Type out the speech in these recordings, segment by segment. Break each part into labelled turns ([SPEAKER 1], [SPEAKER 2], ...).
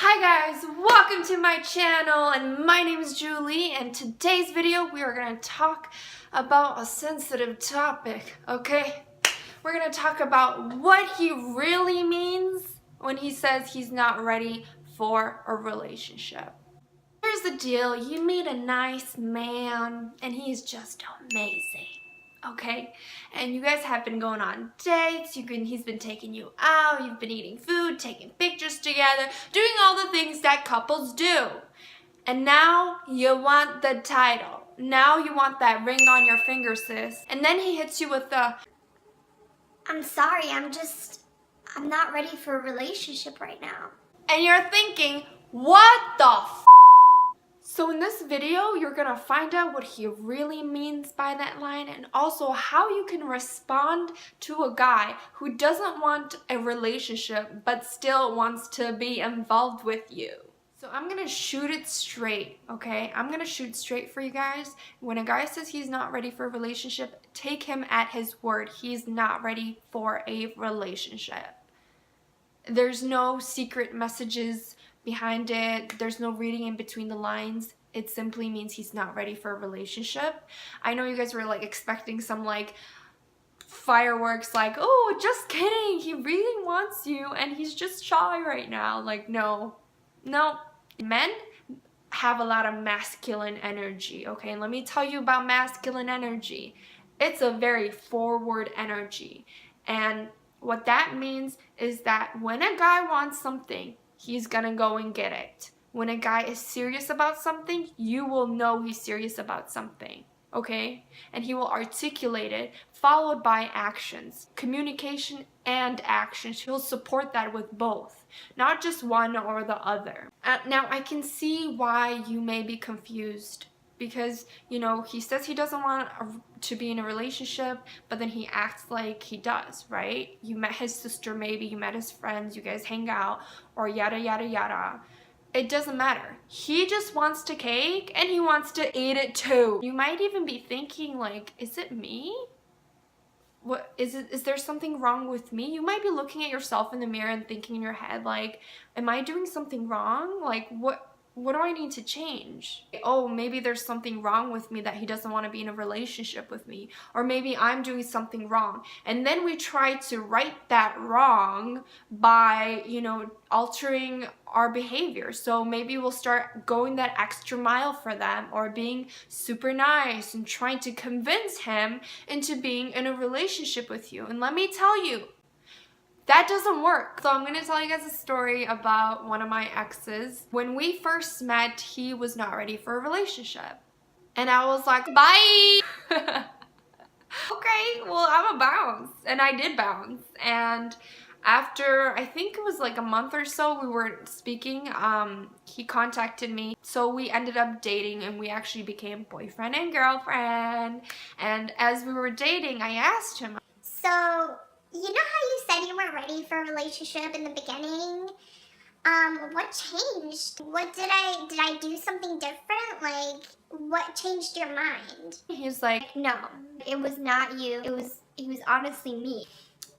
[SPEAKER 1] Hi guys, welcome to my channel, and my name is Julie, and today's video we are going to talk about a sensitive topic, okay? We're going to talk about what he really means when he says he's not ready for a relationship. Here's the deal, you meet a nice man and he's just amazing. Okay, and you guys have been going on dates, he's been taking you out, you've been eating food, taking pictures together, doing all the things that couples do. And now you want the title. Now you want that ring on your finger, sis. And then he hits you with the,
[SPEAKER 2] I'm sorry, I'm not ready for a relationship right now.
[SPEAKER 1] and you're thinking, what the f? So in this video, you're gonna find out what he really means by that line, and also how you can respond to a guy who doesn't want a relationship but still wants to be involved with you. So I'm gonna shoot it straight, okay? I'm gonna shoot straight for you guys. When a guy says he's not ready for a relationship, take him at his word. He's not ready for a relationship. There's no secret messages behind it. There's no reading in between the lines. It simply means he's not ready for a relationship. I know you guys were like expecting some like fireworks, like, oh, just kidding, he really wants you and he's just shy right now. Like, no. Men have a lot of masculine energy, okay? And let me tell you about masculine energy. It's a very forward energy. And what that means is that when a guy wants something, he's gonna go and get it. When a guy is serious about something, you will know he's serious about something, okay? And he will articulate it, followed by actions. Communication and actions. He'll support that with both, not just one or the other. Now, I can see why you may be confused. Because, you know, he says he doesn't want to be in a relationship, but then he acts like he does, right? You met his sister, maybe you met his friends, you guys hang out, or yada yada yada. It doesn't matter. He just wants to cake and he wants to eat it too. You might even be thinking like, is it me? What is it? Is there something wrong with me? You might be looking at yourself in the mirror and thinking in your head like, am I doing something wrong? Like, what do I need to change? Oh, maybe there's something wrong with me that he doesn't want to be in a relationship with me. Or maybe I'm doing something wrong. And then we try to right that wrong by, you know, altering our behavior. So maybe we'll start going that extra mile for them, or being super nice and trying to convince him into being in a relationship with you. And let me tell you, that doesn't work. So I'm gonna tell you guys a story about one of my exes. When we first met, he was not ready for a relationship. And I was like, bye! Okay, well, I'm a bounce. And I did bounce. And after, I think it was like a month or so, we weren't speaking, he contacted me. So we ended up dating, and we actually became boyfriend and girlfriend. And as we were dating, I asked him,
[SPEAKER 2] So, you know how you said you weren't ready for a relationship in the beginning? What changed? Did I do something different? Like, what changed your mind?
[SPEAKER 1] he's like,
[SPEAKER 2] No, it was not you. It was honestly me.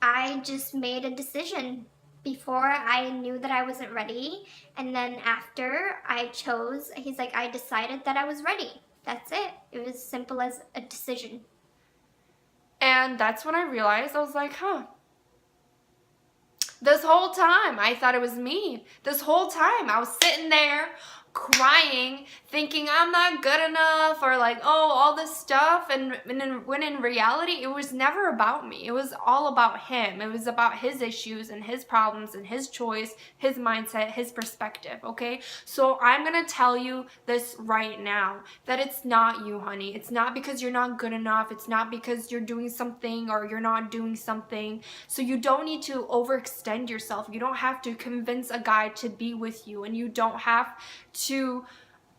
[SPEAKER 2] I just made a decision before I knew that I wasn't ready, and then after I chose, he's like, I decided that I was ready. That's it. It was as simple as a decision.
[SPEAKER 1] and that's when I realized, I was like, huh. This whole time, I thought it was me. This whole time, I was sitting there crying, thinking I'm not good enough, or like, oh, all this stuff. And when in reality, it was never about me. It was all about him. It was about his issues and his problems and his choice, his mindset, his perspective, okay? So I'm gonna tell you this right now, that it's not you, honey. It's not because you're not good enough. It's not because you're doing something or you're not doing something. So you don't need to overextend yourself. You don't have to convince a guy to be with you, and you don't have to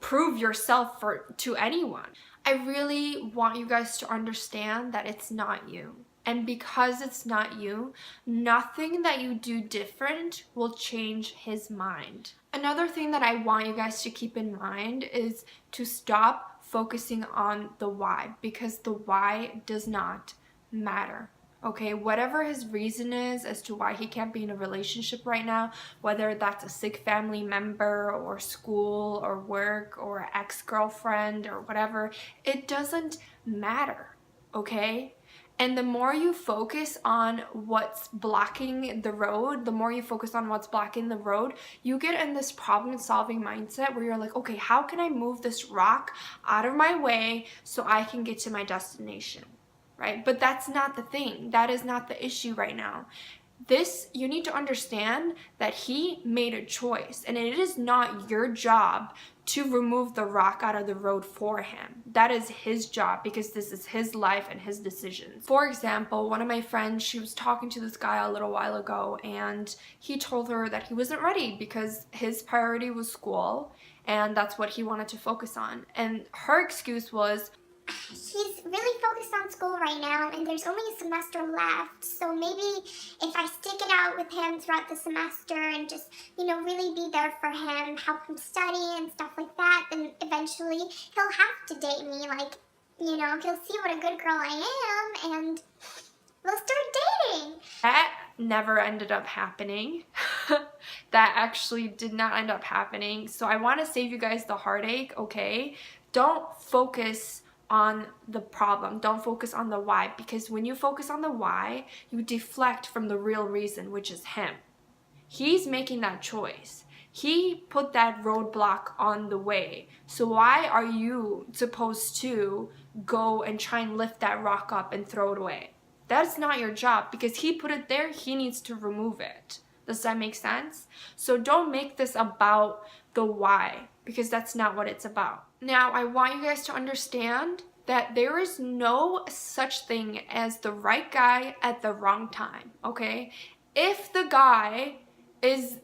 [SPEAKER 1] prove yourself to anyone. I really want you guys to understand that it's not you. And because it's not you, nothing that you do different will change his mind. Another thing that I want you guys to keep in mind is to stop focusing on the why, because the why does not matter. Okay, whatever his reason is as to why he can't be in a relationship right now, whether that's a sick family member or school or work or ex-girlfriend or whatever, it doesn't matter, okay? And the more you focus on what's blocking the road, the more you focus on what's blocking the road, you get in this problem-solving mindset where you're like, okay, how can I move this rock out of my way so I can get to my destination? Right? But that's not the thing. That is not the issue right now. You need to understand that he made a choice, and it is not your job to remove the rock out of the road for him. That is his job, because this is his life and his decisions. For example, one of my friends, she was talking to this guy a little while ago, and he told her that he wasn't ready because his priority was school, and that's what he wanted to focus on. And her excuse was,
[SPEAKER 2] he's really focused on school right now, and there's only a semester left, so maybe if I stick it out with him throughout the semester and just, really be there for him, help him study and stuff like that, then eventually he'll have to date me. Like, he'll see what a good girl I am, and we'll start dating.
[SPEAKER 1] That never ended up happening. That actually did not end up happening. So I want to save you guys the heartache, okay? Don't focus on the problem. Don't focus on the why, because when you focus on the why, you deflect from the real reason, which is him. He's making that choice. He put that roadblock on the way. So why are you supposed to go and try and lift that rock up and throw it away? That's not your job, because he put it there. He needs to remove it. Does that make sense? So don't make this about the why, because that's not what it's about. Now, I want you guys to understand that there is no such thing as the right guy at the wrong time, okay? If the guy is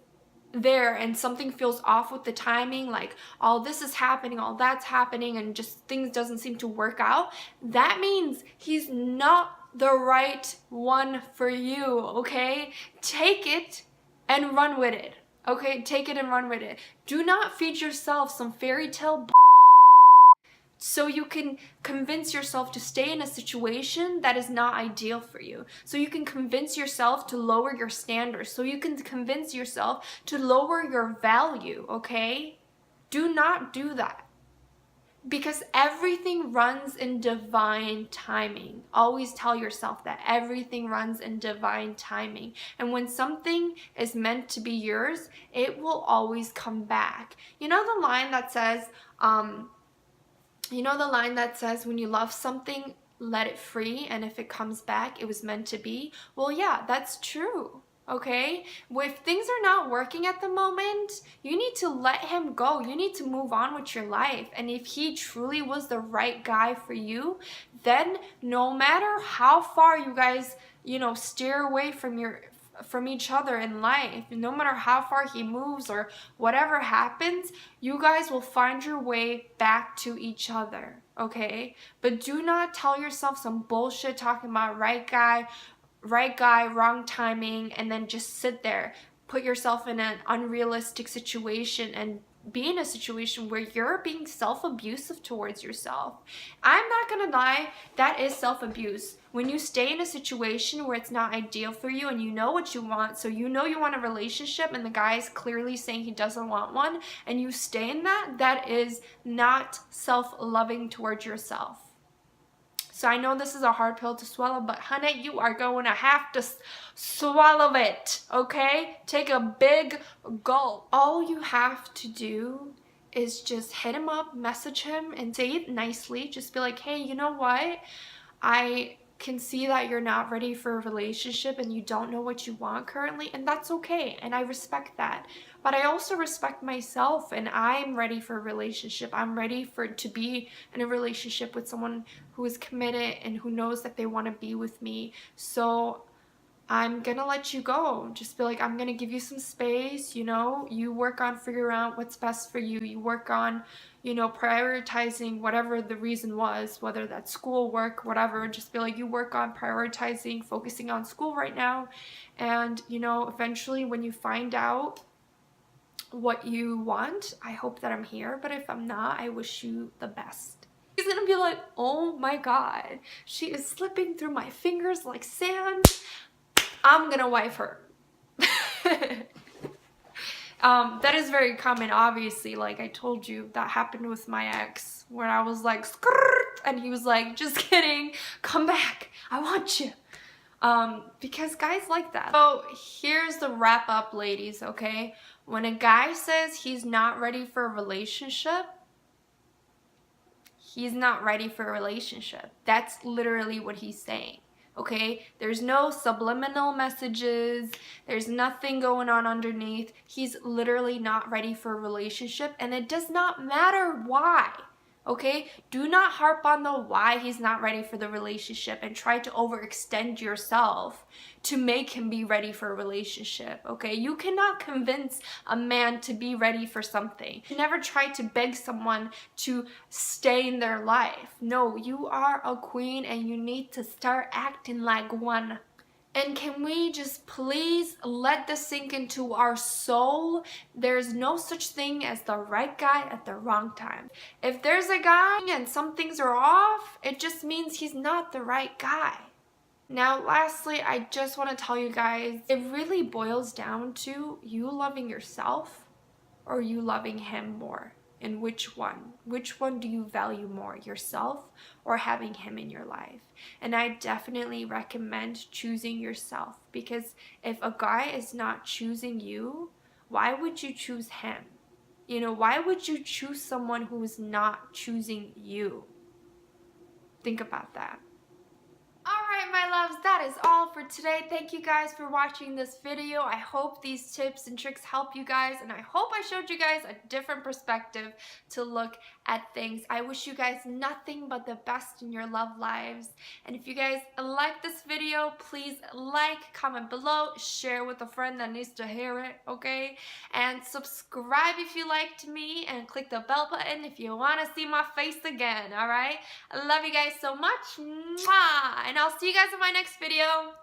[SPEAKER 1] there and something feels off with the timing, like all this is happening, all that's happening, and just things doesn't seem to work out, that means he's not the right one for you, okay? Take it and run with it, okay? Take it and run with it. Do not feed yourself some fairy tale bullshit so you can convince yourself to stay in a situation that is not ideal for you. So you can convince yourself to lower your standards. So you can convince yourself to lower your value, okay? Do not do that. Because everything runs in divine timing. Always tell yourself that everything runs in divine timing. And when something is meant to be yours, it will always come back. You know the line that says, when you love something, let it free, and if it comes back, it was meant to be? Well, yeah, that's true. Okay? If things are not working at the moment, you need to let him go. You need to move on with your life. And if he truly was the right guy for you, then no matter how far you guys, steer away from each other in life, no matter how far he moves or whatever happens, you guys will find your way back to each other, okay? But do not tell yourself some bullshit talking about right guy, wrong timing, and then just sit there, put yourself in an unrealistic situation and be in a situation where you're being self-abusive towards yourself. I'm not gonna lie, that is self-abuse. When you stay in a situation where it's not ideal for you and you know what you want, so you know you want a relationship and the guy is clearly saying he doesn't want one, and you stay in that is not self-loving towards yourself. So I know this is a hard pill to swallow, but honey, you are going to have to swallow it, okay? Take a big gulp. All you have to do is just hit him up, message him, and say it nicely. Just be like, hey, you know what? I can see that you're not ready for a relationship and you don't know what you want currently, and that's okay, and I respect that. But I also respect myself, and I'm ready for a relationship. I'm ready to be in a relationship with someone who is committed and who knows that they want to be with me. So I'm gonna let you go. Just be like, I'm gonna give you some space, you work on figuring out what's best for you. You work on, prioritizing whatever the reason was, whether that's school, work, whatever. Just be like, you work on prioritizing, focusing on school right now. And, eventually when you find out what you want, I hope that I'm here. But if I'm not, I wish you the best. He's gonna be like, oh my god, she is slipping through my fingers like sand. I'm gonna wife her. That is very common, obviously. Like I told you, that happened with my ex when I was like, skirt, and he was like, just kidding, come back, I want you. Because guys like that. So here's the wrap up, ladies, okay? When a guy says he's not ready for a relationship, he's not ready for a relationship. That's literally what he's saying. Okay, there's no subliminal messages, there's nothing going on underneath. He's literally not ready for a relationship, and it does not matter why. Okay, do not harp on the why he's not ready for the relationship and try to overextend yourself to make him be ready for a relationship. Okay, you cannot convince a man to be ready for something. You never try to beg someone to stay in their life. No, you are a queen and you need to start acting like one. And can we just please let this sink into our soul? There's no such thing as the right guy at the wrong time. If there's a guy and some things are off, it just means he's not the right guy. Now, lastly, I just want to tell you guys, it really boils down to you loving yourself or you loving him more. And which one? Which one do you value more, yourself or having him in your life? And I definitely recommend choosing yourself, because if a guy is not choosing you, why would you choose him? You know, why would you choose someone who is not choosing you? Think about that. Alright my loves, that is all for today. Thank you guys for watching this video. I hope these tips and tricks help you guys, and I hope I showed you guys a different perspective to look at things. I wish you guys nothing but the best in your love lives. And if you guys like this video, please like, comment below, share with a friend that needs to hear it, okay? And subscribe if you liked me, and click the bell button if you want to see my face again, alright? I love you guys so much. Mwah! And I'll see you guys in my next video.